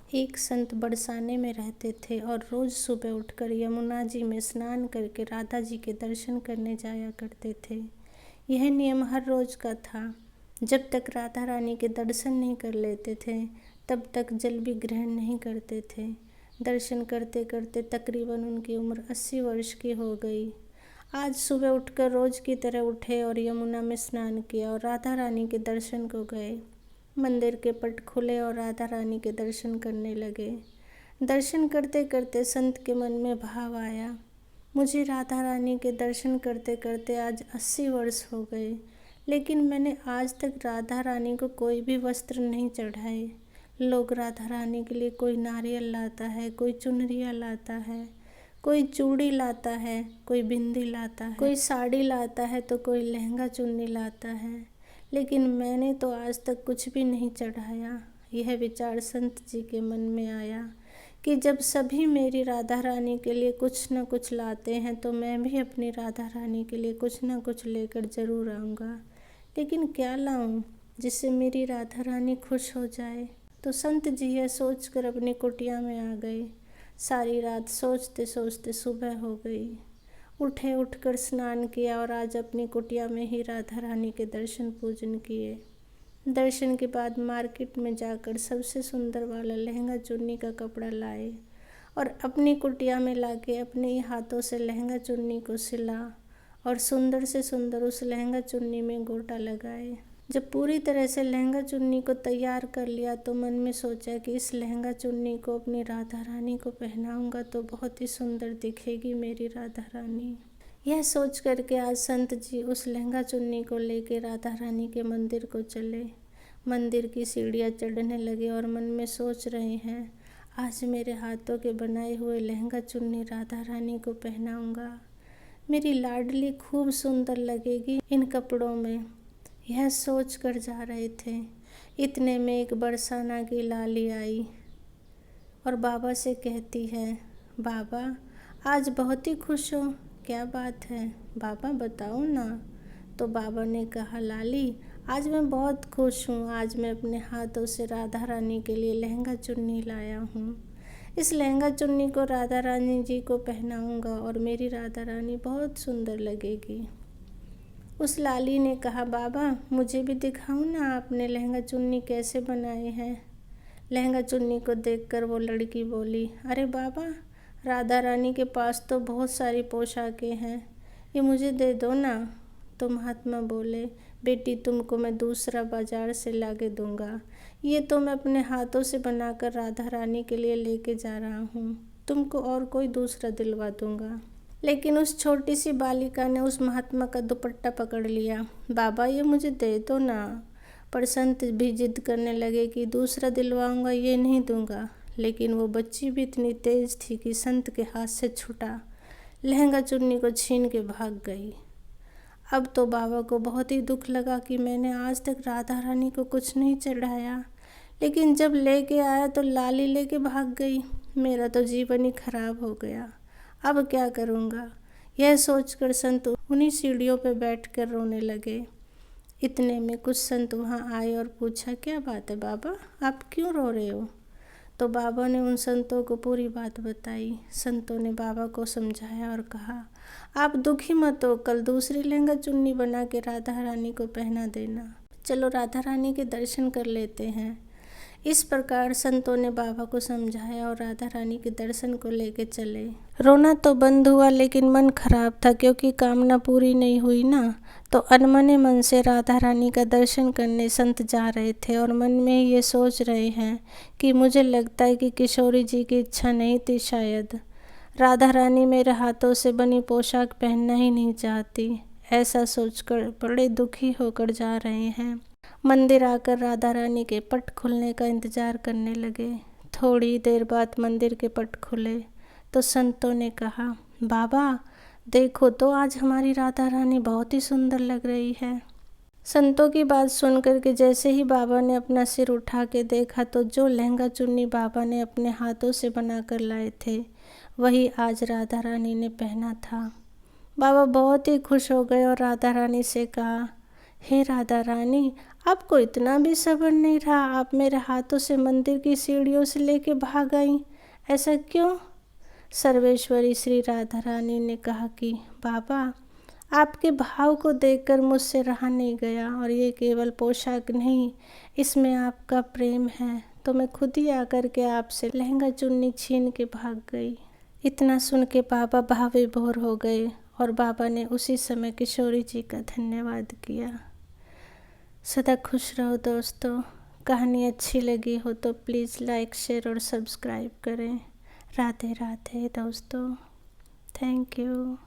एक संत बरसाने में रहते थे और रोज सुबह उठकर यमुना जी में स्नान करके राधा जी के दर्शन करने जाया करते थे। यह नियम हर रोज का था। जब तक राधा रानी के दर्शन नहीं कर लेते थे तब तक जल भी ग्रहण नहीं करते थे। दर्शन करते करते तकरीबन उनकी उम्र 80 वर्ष की हो गई। आज सुबह उठकर रोज की तरह उठे और यमुना में स्नान किया और राधा रानी के दर्शन को गए। मंदिर के पट खुले और राधा रानी के दर्शन करने लगे। दर्शन करते करते संत के मन में भाव आया, मुझे राधा रानी के दर्शन करते करते आज 80 वर्ष हो गए, लेकिन मैंने आज तक राधा रानी को कोई भी वस्त्र नहीं चढ़ाए। लोग राधा रानी के लिए कोई नारियल लाता है, कोई चुनरिया लाता है, कोई चूड़ी लाता है, कोई बिंदी लाता है, कोई साड़ी लाता है तो कोई लहंगा चुन्नी लाता है, लेकिन मैंने तो आज तक कुछ भी नहीं चढ़ाया। यह विचार संत जी के मन में आया कि जब सभी मेरी राधा रानी के लिए कुछ न कुछ लाते हैं तो मैं भी अपनी राधा रानी के लिए कुछ न कुछ लेकर जरूर आऊँगा, लेकिन क्या लाऊं जिससे मेरी राधा रानी खुश हो जाए। तो संत जी यह सोचकर अपनी कुटिया में आ गए। सारी रात सोचते सोचते सुबह हो गई। उठकर स्नान किया और आज अपनी कुटिया में ही राधा रानी के दर्शन पूजन किए। दर्शन के बाद मार्केट में जाकर सबसे सुंदर वाला लहंगा चुन्नी का कपड़ा लाए और अपनी कुटिया में लाके अपने ही हाथों से लहंगा चुन्नी को सिला और सुंदर से सुंदर उस लहंगा चुन्नी में गोटा लगाए। जब पूरी तरह से लहंगा चुन्नी को तैयार कर लिया तो मन में सोचा कि इस लहंगा चुन्नी को अपनी राधा रानी को पहनाऊंगा तो बहुत ही सुंदर दिखेगी मेरी राधा रानी। यह सोच करके आज संत जी उस लहंगा चुन्नी को लेकर राधा रानी के मंदिर को चले। मंदिर की सीढ़ियाँ चढ़ने लगे और मन में सोच रहे हैं, आज मेरे हाथों के बनाए हुए लहंगा चुन्नी राधा रानी को पहनाऊंगा। मेरी लाडली खूब सुंदर लगेगी इन कपड़ों में। यह सोच कर जा रहे थे, इतने में एक बरसाना की लाली आई और बाबा से कहती है, बाबा आज बहुत ही खुश हो, क्या बात है बाबा बताओ ना। तो बाबा ने कहा, लाली आज मैं बहुत खुश हूँ, आज मैं अपने हाथों से राधा रानी के लिए लहंगा चुन्नी लाया हूँ। इस लहंगा चुन्नी को राधा रानी जी को पहनाऊँगा और मेरी राधा रानी बहुत सुंदर लगेगी। उस लाली ने कहा, बाबा मुझे भी दिखाओ ना आपने लहंगा चुन्नी कैसे बनाए हैं। लहंगा चुन्नी को देखकर वो लड़की बोली, अरे बाबा राधा रानी के पास तो बहुत सारी पोशाकें हैं, ये मुझे दे दो ना। तो महात्मा बोले, बेटी तुमको मैं दूसरा बाजार से ला के दूँगा, ये तो मैं अपने हाथों से बनाकर राधा रानी के लिए लेके जा रहा हूँ, तुमको और कोई दूसरा दिलवा दूँगा। लेकिन उस छोटी सी बालिका ने उस महात्मा का दुपट्टा पकड़ लिया, बाबा ये मुझे दे दो ना। पर संत भी जिद करने लगे कि दूसरा दिलवाऊंगा, ये नहीं दूंगा। लेकिन वो बच्ची भी इतनी तेज थी कि संत के हाथ से छूटा लहंगा चुन्नी को छीन के भाग गई। अब तो बाबा को बहुत ही दुख लगा कि मैंने आज तक राधा रानी को कुछ नहीं चढ़ाया, लेकिन जब लेके आया तो लाली लेके भाग गई, मेरा तो जीवन ही खराब हो गया, अब क्या करूँगा। यह सोचकर संत उन्हीं सीढ़ियों पर बैठकर रोने लगे। इतने में कुछ संत वहाँ आए और पूछा, क्या बात है बाबा, आप क्यों रो रहे हो। तो बाबा ने उन संतों को पूरी बात बताई। संतों ने बाबा को समझाया और कहा, आप दुखी मत हो, कल दूसरी लहंगा चुन्नी बना के राधा रानी को पहना देना, चलो राधा रानी के दर्शन कर लेते हैं। इस प्रकार संतों ने बाबा को समझाया और राधा रानी के दर्शन को लेके चले। रोना तो बंद हुआ लेकिन मन खराब था, क्योंकि कामना पूरी नहीं हुई ना। तो अनमने मन से राधा रानी का दर्शन करने संत जा रहे थे और मन में ये सोच रहे हैं कि मुझे लगता है कि किशोरी जी की इच्छा नहीं थी, शायद राधा रानी मेरे हाथों से बनी पोशाक पहनना ही नहीं चाहती। ऐसा सोचकर बड़े दुखी होकर जा रहे हैं। मंदिर आकर राधा रानी के पट खुलने का इंतजार करने लगे। थोड़ी देर बाद मंदिर के पट खुले तो संतों ने कहा, बाबा देखो तो आज हमारी राधा रानी बहुत ही सुंदर लग रही है। संतों की बात सुनकर के जैसे ही बाबा ने अपना सिर उठा के देखा तो जो लहंगा चुन्नी बाबा ने अपने हाथों से बनाकर लाए थे वही आज राधा रानी ने पहना था। बाबा बहुत ही खुश हो गए और राधा रानी से कहा, हे राधा रानी आपको इतना भी सब्र नहीं रहा, आप मेरे हाथों से मंदिर की सीढ़ियों से लेके भाग आई, ऐसा क्यों? सर्वेश्वरी श्री राधा रानी ने कहा कि बाबा, आपके भाव को देखकर मुझसे रहा नहीं गया, और ये केवल पोशाक नहीं, इसमें आपका प्रेम है, तो मैं खुद ही आकर के आपसे लहंगा चुन्नी छीन के भाग गई। इतना सुन के बाबा भाव विभोर हो गए और बाबा ने उसी समय किशोरी जी का धन्यवाद किया। सदा खुश रहो दोस्तों। कहानी अच्छी लगी हो तो प्लीज़ लाइक, शेयर और सब्सक्राइब करें। राधे राधे दोस्तों। Thank you.